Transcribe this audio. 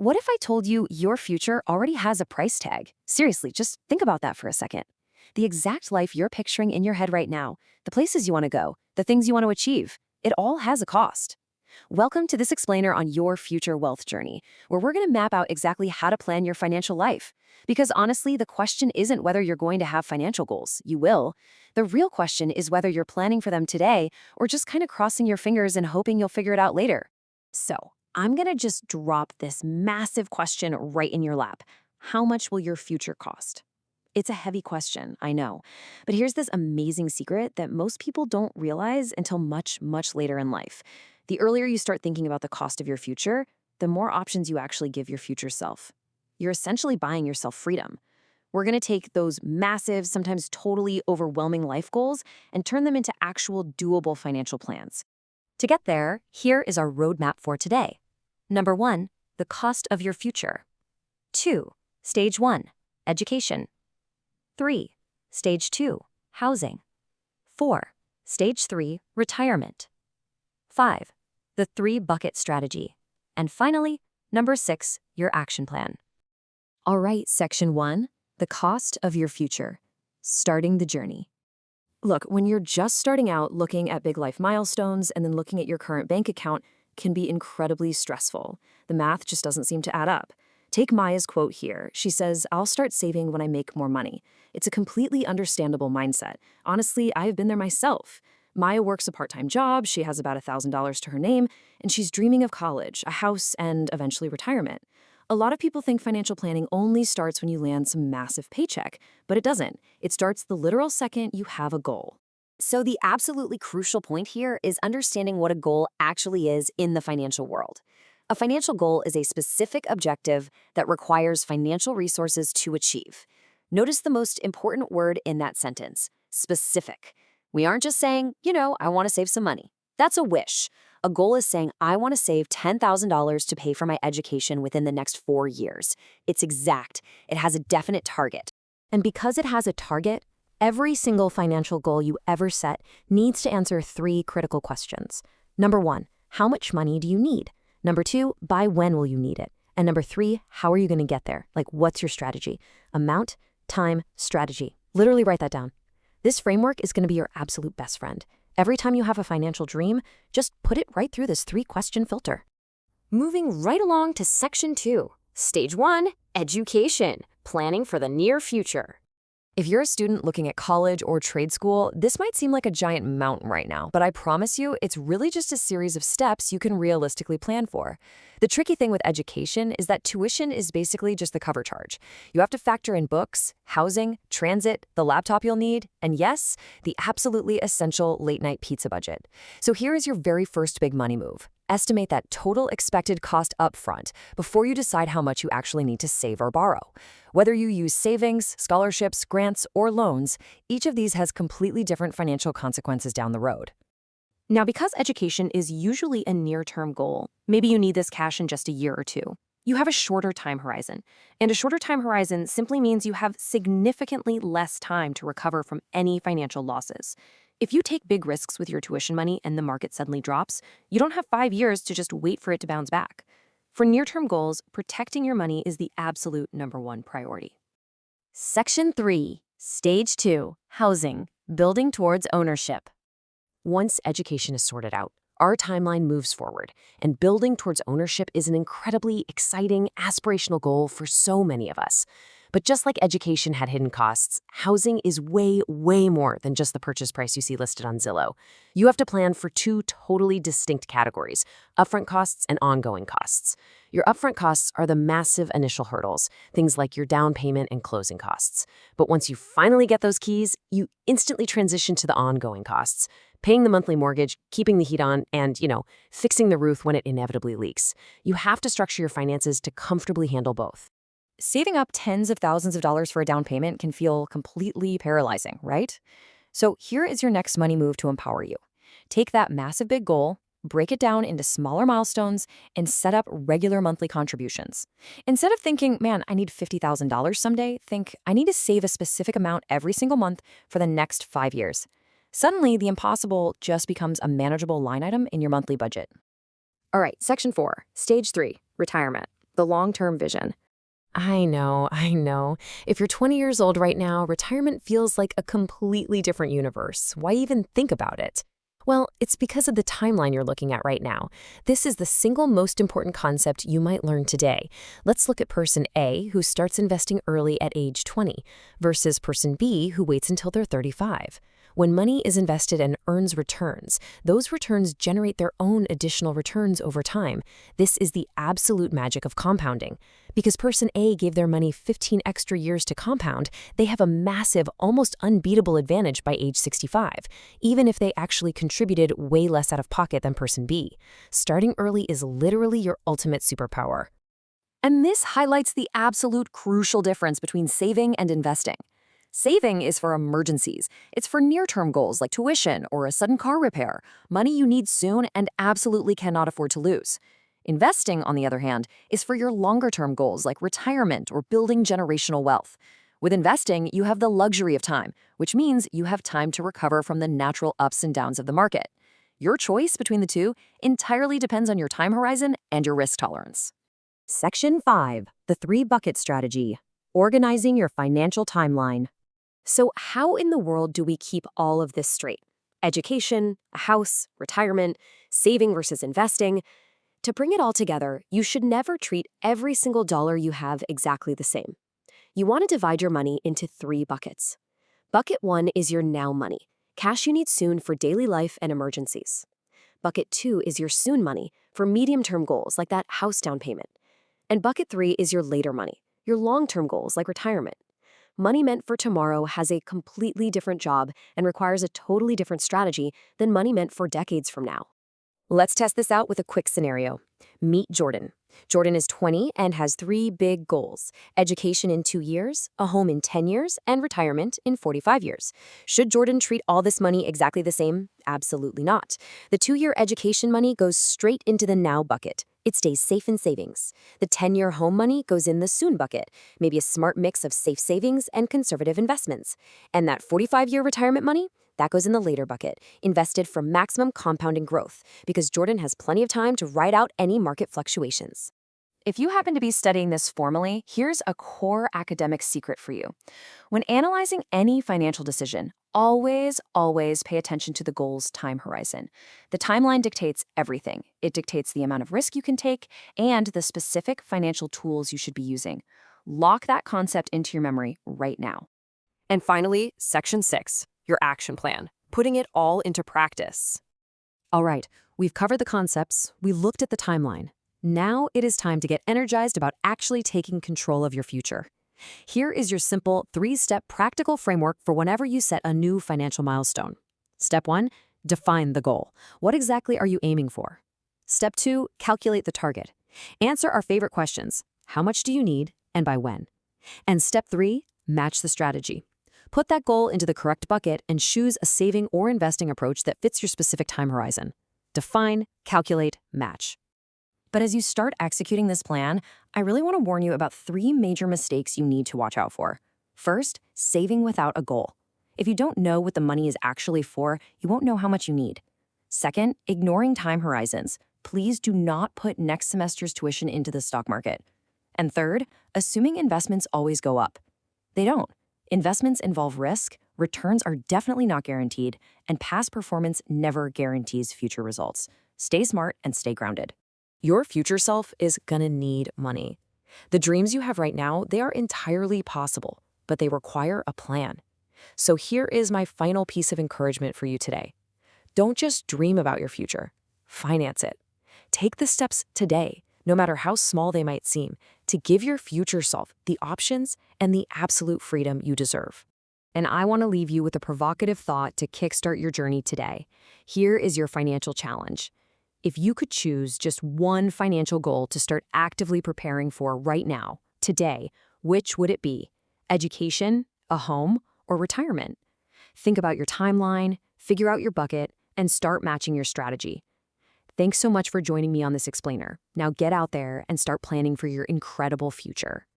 What if I told you your future already has a price tag? Seriously, just think about that for a second. The exact life you're picturing in your head right now, the places you want to go, the things you want to achieve, it all has a cost. Welcome to this explainer on your future wealth journey, where we're going to map out exactly how to plan your financial life. Because honestly, the question isn't whether you're going to have financial goals. You will. The real question is whether you're planning for them today or just kind of crossing your fingers and hoping you'll figure it out later. So, I'm going to just drop this massive question right in your lap. How much will your future cost? It's a heavy question, I know. But here's this amazing secret that most people don't realize until much, much later in life. The earlier you start thinking about the cost of your future, the more options you actually give your future self. You're essentially buying yourself freedom. We're going to take those massive, sometimes totally overwhelming life goals and turn them into actual doable financial plans. To get there, here is our roadmap for today. Number 1, the cost of your future. 2, Stage 1, education. 3, Stage 2, housing. 4, Stage 3, retirement. 5, the 3-bucket strategy. And finally, number 6, your action plan. All right, Section 1, the cost of your future. Starting the journey. Look, when you're just starting out, looking at big life milestones and then looking at your current bank account can be incredibly stressful. The math just doesn't seem to add up. Take Maya's quote here. She says, "I'll start saving when I make more money." It's a completely understandable mindset. Honestly, I've been there myself. Maya works a part-time job, she has about $1,000 to her name, and she's dreaming of college, a house, and eventually retirement. A lot of people think financial planning only starts when you land some massive paycheck, but it doesn't. It starts the literal second you have a goal. So the absolutely crucial point here is understanding what a goal actually is in the financial world. A financial goal is a specific objective that requires financial resources to achieve. Notice the most important word in that sentence, specific. We aren't just saying, I want to save some money. That's a wish. A goal is saying, I want to save $10,000 to pay for my education within the next 4 years. It's exact. It has a definite target. And because it has a target, every single financial goal you ever set needs to answer 3 critical questions. Number 1, how much money do you need? Number 2, by when will you need it? And number 3, how are you going to get there? Like, what's your strategy? Amount, time, strategy. Literally write that down. This framework is going to be your absolute best friend. Every time you have a financial dream, just put it right through this 3-question filter. Moving right along to Section 2, Stage 1, education, planning for the near future. If you're a student looking at college or trade school, this might seem like a giant mountain right now, but I promise you, it's really just a series of steps you can realistically plan for. The tricky thing with education is that tuition is basically just the cover charge. You have to factor in books, housing, transit, the laptop you'll need, and yes, the absolutely essential late-night pizza budget. So here is your very first big money move. Estimate that total expected cost upfront before you decide how much you actually need to save or borrow. Whether you use savings, scholarships, grants, or loans, each of these has completely different financial consequences down the road. Now, because education is usually a near-term goal, maybe you need this cash in just a year or 2. You have a shorter time horizon. And a shorter time horizon simply means you have significantly less time to recover from any financial losses. If you take big risks with your tuition money and the market suddenly drops, you don't have 5 years to just wait for it to bounce back. For near-term goals, protecting your money is the absolute number 1 priority. Section 3, Stage 2, housing, building towards ownership. Once education is sorted out, our timeline moves forward, and building towards ownership is an incredibly exciting, aspirational goal for so many of us. But just like education had hidden costs, housing is way, way more than just the purchase price you see listed on Zillow. You have to plan for 2 totally distinct categories, upfront costs and ongoing costs. Your upfront costs are the massive initial hurdles, things like your down payment and closing costs. But once you finally get those keys, you instantly transition to the ongoing costs, paying the monthly mortgage, keeping the heat on, and, fixing the roof when it inevitably leaks. You have to structure your finances to comfortably handle both. Saving up tens of thousands of dollars for a down payment can feel completely paralyzing, right? So here is your next money move to empower you. Take that massive big goal, break it down into smaller milestones, and set up regular monthly contributions. Instead of thinking, man, I need $50,000 someday, think, I need to save a specific amount every single month for the next 5 years. Suddenly, the impossible just becomes a manageable line item in your monthly budget. All right, Section 4, Stage 3, retirement. the long-term vision. I know. If you're 20 years old right now, retirement feels like a completely different universe. Why even think about it? Well, it's because of the timeline you're looking at right now. This is the single most important concept you might learn today. Let's look at person A, who starts investing early at age 20, versus person B, who waits until they're 35. When money is invested and earns returns, those returns generate their own additional returns over time. This is the absolute magic of compounding. Because person A gave their money 15 extra years to compound, they have a massive, almost unbeatable advantage by age 65, even if they actually contributed way less out of pocket than person B. Starting early is literally your ultimate superpower. And this highlights the absolute crucial difference between saving and investing. Saving is for emergencies. It's for near-term goals like tuition or a sudden car repair, money you need soon and absolutely cannot afford to lose. Investing, on the other hand, is for your longer-term goals like retirement or building generational wealth. With investing, you have the luxury of time, which means you have time to recover from the natural ups and downs of the market. Your choice between the two entirely depends on your time horizon and your risk tolerance. Section 5, the 3-bucket strategy, organizing your financial timeline. So how in the world do we keep all of this straight? Education, a house, retirement, saving versus investing. To bring it all together, you should never treat every single dollar you have exactly the same. You want to divide your money into 3 buckets. Bucket 1 is your now money, cash you need soon for daily life and emergencies. Bucket 2 is your soon money for medium-term goals like that house down payment. And bucket 3 is your later money, your long-term goals like retirement. Money meant for tomorrow has a completely different job and requires a totally different strategy than money meant for decades from now. Let's test this out with a quick scenario. Meet Jordan. Jordan is 20 and has 3 big goals: education in 2 years, a home in 10 years, and retirement in 45 years. Should Jordan treat all this money exactly the same? Absolutely not. The 2-year education money goes straight into the now bucket. It stays safe in savings. The 10-year home money goes in the soon bucket, maybe a smart mix of safe savings and conservative investments. And that 45-year retirement money? That goes in the later bucket, invested for maximum compounding growth, because Jordan has plenty of time to ride out any market fluctuations. If you happen to be studying this formally, here's a core academic secret for you. When analyzing any financial decision, always pay attention to the goal's time horizon. The timeline dictates everything. It dictates the amount of risk you can take and the specific financial tools you should be using. Lock that concept into your memory right now. And finally, Section 6, your action plan, putting it all into practice. All right, we've covered the concepts, we looked at the timeline. Now it is time to get energized about actually taking control of your future. Here is your simple 3-step practical framework for whenever you set a new financial milestone. Step 1, define the goal. What exactly are you aiming for? Step 2, calculate the target. Answer our favorite questions. How much do you need and by when? And step 3, match the strategy. Put that goal into the correct bucket and choose a saving or investing approach that fits your specific time horizon. Define, calculate, match. But as you start executing this plan, I really want to warn you about 3 major mistakes you need to watch out for. First, saving without a goal. If you don't know what the money is actually for, you won't know how much you need. Second, ignoring time horizons. Please do not put next semester's tuition into the stock market. And third, assuming investments always go up. They don't. Investments involve risk, returns are definitely not guaranteed, and past performance never guarantees future results. Stay smart and stay grounded. Your future self is gonna need money. The dreams you have right now, they are entirely possible, but they require a plan. So here is my final piece of encouragement for you today. Don't just dream about your future. Finance it. Take the steps today, no matter how small they might seem, to give your future self the options and the absolute freedom you deserve. And I want to leave you with a provocative thought to kickstart your journey today. Here is your financial challenge. If you could choose just one financial goal to start actively preparing for right now, today, which would it be? Education, a home, or retirement? Think about your timeline, figure out your bucket, and start matching your strategy. Thanks so much for joining me on this explainer. Now get out there and start planning for your incredible future.